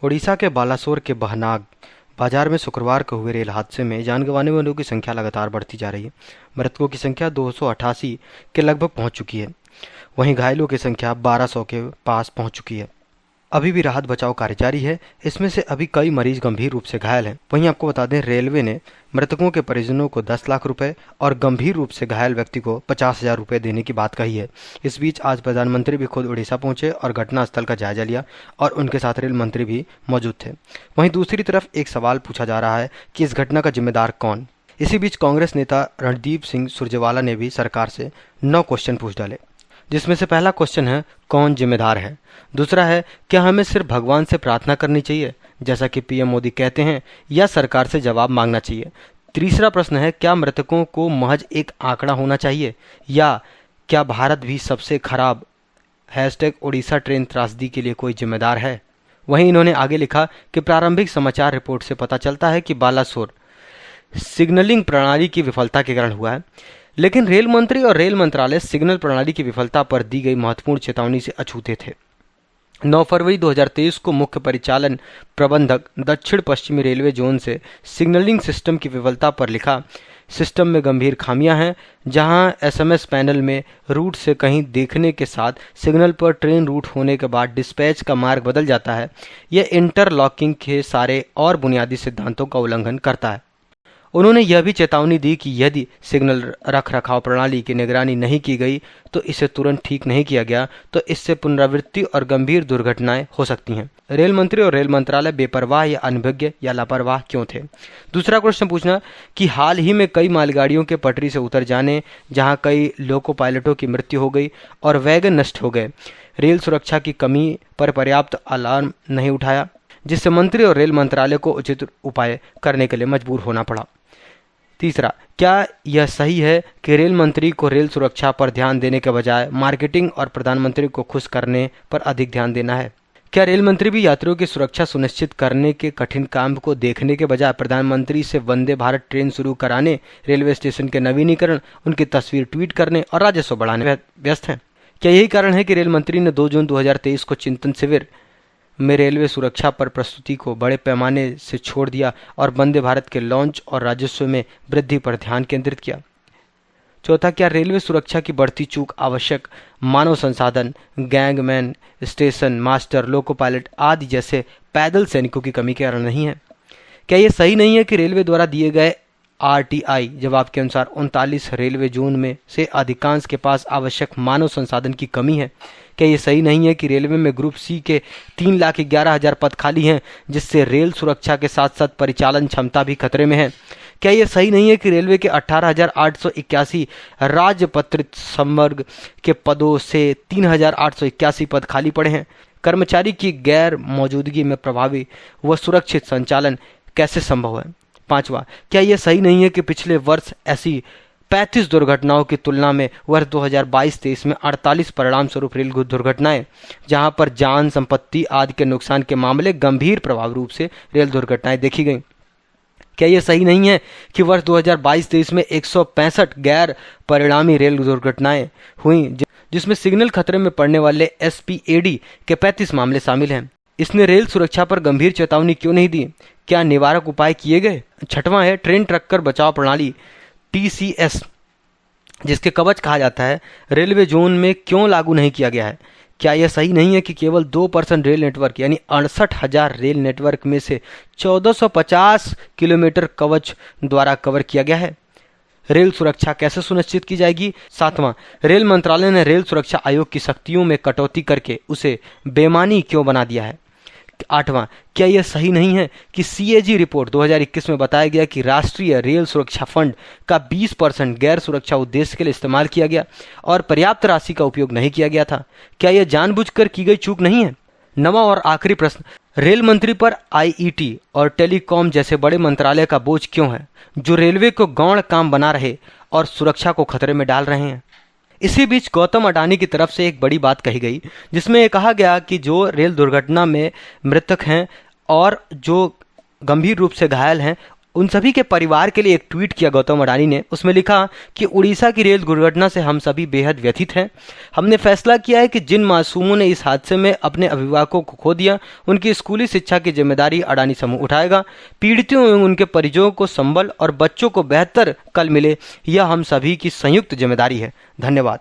ओडिशा के बालासोर के बहनाग बाजार में शुक्रवार को हुए रेल हादसे में जान गंवाने वालों की संख्या लगातार बढ़ती जा रही है। मृतकों की संख्या 288 के लगभग पहुंच चुकी है। वहीं घायलों की संख्या 1200 के पास पहुंच चुकी है। अभी भी राहत बचाव कार्य जारी है। इसमें से अभी कई मरीज गंभीर रूप से घायल हैं। वहीं आपको बता दें, रेलवे ने मृतकों के परिजनों को 10 लाख रुपए और गंभीर रूप से घायल व्यक्ति को 50,000 रुपए देने की बात कही है। इस बीच आज प्रधानमंत्री भी खुद उड़ीसा पहुंचे और घटनास्थल का जायजा लिया और उनके साथ रेल मंत्री भी मौजूद थे। वहीं दूसरी तरफ एक सवाल पूछा जा रहा है कि इस घटना का जिम्मेदार कौन। इसी बीच कांग्रेस नेता रणदीप सिंह सुरजेवाला ने भी सरकार से 9 क्वेश्चन पूछ डाले, जिसमें से पहला क्वेश्चन है कौन जिम्मेदार है। दूसरा है क्या हमें सिर्फ भगवान से प्रार्थना करनी चाहिए जैसा कि पीएम मोदी कहते हैं, या सरकार से जवाब मांगना चाहिए। तीसरा प्रश्न है क्या मृतकों को महज एक आंकड़ा होना चाहिए, या क्या भारत भी सबसे खराब #ओडिशा ट्रेन त्रासदी के लिए कोई जिम्मेदार है। वहीं इन्होंने आगे लिखा कि प्रारंभिक समाचार रिपोर्ट से पता चलता है कि बालासोर सिग्नलिंग प्रणाली की विफलता के कारण हुआ है, लेकिन रेल मंत्री और रेल मंत्रालय सिग्नल प्रणाली की विफलता पर दी गई महत्वपूर्ण चेतावनी से अछूते थे। 9 फरवरी 2023 को मुख्य परिचालन प्रबंधक दक्षिण पश्चिमी रेलवे जोन से सिग्नलिंग सिस्टम की विफलता पर लिखा, सिस्टम में गंभीर खामियां हैं, जहां एसएमएस पैनल में रूट से कहीं देखने के साथ सिग्नल पर ट्रेन रूट होने के बाद डिस्पैच का मार्ग बदल जाता है। यह इंटरलॉकिंग के सारे और बुनियादी सिद्धांतों का उल्लंघन करता है। उन्होंने यह भी चेतावनी दी कि यदि सिग्नल रख रखाव प्रणाली की निगरानी नहीं की गई तो इसे तुरंत ठीक नहीं किया गया तो इससे पुनरावृत्ति और गंभीर दुर्घटनाएं हो सकती हैं। रेल मंत्री और रेल मंत्रालय बेपरवाह या अनभिज्ञ या लापरवाह क्यों थे। दूसरा क्वेश्चन पूछना कि हाल ही में कई मालगाड़ियों के पटरी से उतर जाने, जहां कई लोको पायलटों की मृत्यु हो गई और वैगन नष्ट हो गए, रेल सुरक्षा की कमी पर पर्याप्त अलार्म नहीं उठाया, जिससे मंत्री और रेल मंत्रालय को उचित उपाय करने के लिए मजबूर होना पड़ा। तीसरा, क्या यह सही है कि रेल मंत्री को रेल सुरक्षा पर ध्यान देने के बजाय मार्केटिंग और प्रधानमंत्री को खुश करने पर अधिक ध्यान देना है। क्या रेल मंत्री भी यात्रियों की सुरक्षा सुनिश्चित करने के कठिन काम को देखने के बजाय प्रधानमंत्री से वंदे भारत ट्रेन शुरू कराने, रेलवे स्टेशन के नवीनीकरण, उनकी तस्वीर ट्वीट करने और राजस्व बढ़ाने में व्यस्त हैं। क्या यही कारण है कि रेल मंत्री ने 2 जून 2023 को चिंतन शिविर में रेलवे सुरक्षा पर प्रस्तुति को बड़े पैमाने से छोड़ दिया और वंदे भारत के लॉन्च और राजस्व में वृद्धि पर ध्यान केंद्रित किया। चौथा, क्या रेलवे सुरक्षा की बढ़ती चूक आवश्यक मानव संसाधन, gangman, station master, loco pilot आदि जैसे पैदल सैनिकों की कमी के कारण नहीं है। क्या यह सही नहीं है कि रेलवे द्वारा दिए गए आरटीआई जवाब के अनुसार 39 रेलवे जोन में से अधिकांश के पास आवश्यक मानव संसाधन की कमी है। क्या ये सही नहीं है कि रेलवे में ग्रुप सी के 3,11,000 पद खाली हैं, जिससे रेल सुरक्षा के साथ साथ परिचालन क्षमता भी खतरे में है। क्या ये सही नहीं है कि रेलवे के 18,881 राजपत्रित संवर्ग के पदों से 3,881 पद खाली पड़े हैं। कर्मचारी की गैर मौजूदगी में प्रभावी व सुरक्षित संचालन कैसे संभव है। पांचवा, क्या यह सही नहीं है कि पिछले वर्ष ऐसी 35 दुर्घटनाओं की तुलना में वर्ष 2022-23 में 48 परिणाम स्वरूप रेल दुर्घटनाएं, जहां पर जान, संपत्ति आदि के नुकसान के मामले गंभीर प्रभाव रूप से रेल दुर्घटनाएं देखी गईं। क्या यह सही नहीं है कि वर्ष 2022-23 में 165 गैर परिणामी रेल दुर्घटनाएं हुई, जिसमें सिग्नल खतरे में पड़ने वाले एसपीएडी के 35 मामले शामिल हैं। इसने रेल सुरक्षा पर गंभीर चेतावनी क्यों नहीं दी। क्या निवारक उपाय किए गए। छठवां है ट्रेन ट्रैकर बचाव प्रणाली टीसीएस, जिसके कवच कहा जाता है, रेलवे जोन में क्यों लागू नहीं किया गया है। क्या यह सही नहीं है कि केवल 2% रेल नेटवर्क यानी 68,000 रेल नेटवर्क में से 1450 किलोमीटर कवच द्वारा कवर किया गया है। रेल सुरक्षा कैसे सुनिश्चित की जाएगी। सातवां, रेल मंत्रालय ने रेल सुरक्षा आयोग की शक्तियों में कटौती करके उसे बेमानी क्यों बना दिया है। आठवां, क्या यह सही नहीं है कि सीएजी रिपोर्ट 2021 में बताया गया कि राष्ट्रीय रेल सुरक्षा फंड का 20% गैर सुरक्षा उद्देश्य के लिए इस्तेमाल किया गया और पर्याप्त राशि का उपयोग नहीं किया गया था। क्या यह जानबूझकर की गई चूक नहीं है। नवा और आखिरी प्रश्न, रेल मंत्री पर आईईटी और टेलीकॉम जैसे बड़े मंत्रालय का बोझ क्यों है, जो रेलवे को गौण काम बना रहे और सुरक्षा को खतरे में डाल रहे हैं। इसी बीच गौतम अडानी की तरफ से एक बड़ी बात कही गई, जिसमें यह कहा गया कि जो रेल दुर्घटना में मृतक हैं और जो गंभीर रूप से घायल हैं उन सभी के परिवार के लिए एक ट्वीट किया गौतम अडानी ने। उसमें लिखा कि उड़ीसा की रेल दुर्घटना से हम सभी बेहद व्यथित हैं। हमने फैसला किया है कि जिन मासूमों ने इस हादसे में अपने अभिभावकों को खो दिया, उनकी स्कूली शिक्षा की जिम्मेदारी अडानी समूह उठाएगा। पीड़ितों एवं उनके परिजनों को संबल और बच्चों को बेहतर कल मिले, यह हम सभी की संयुक्त जिम्मेदारी है। धन्यवाद।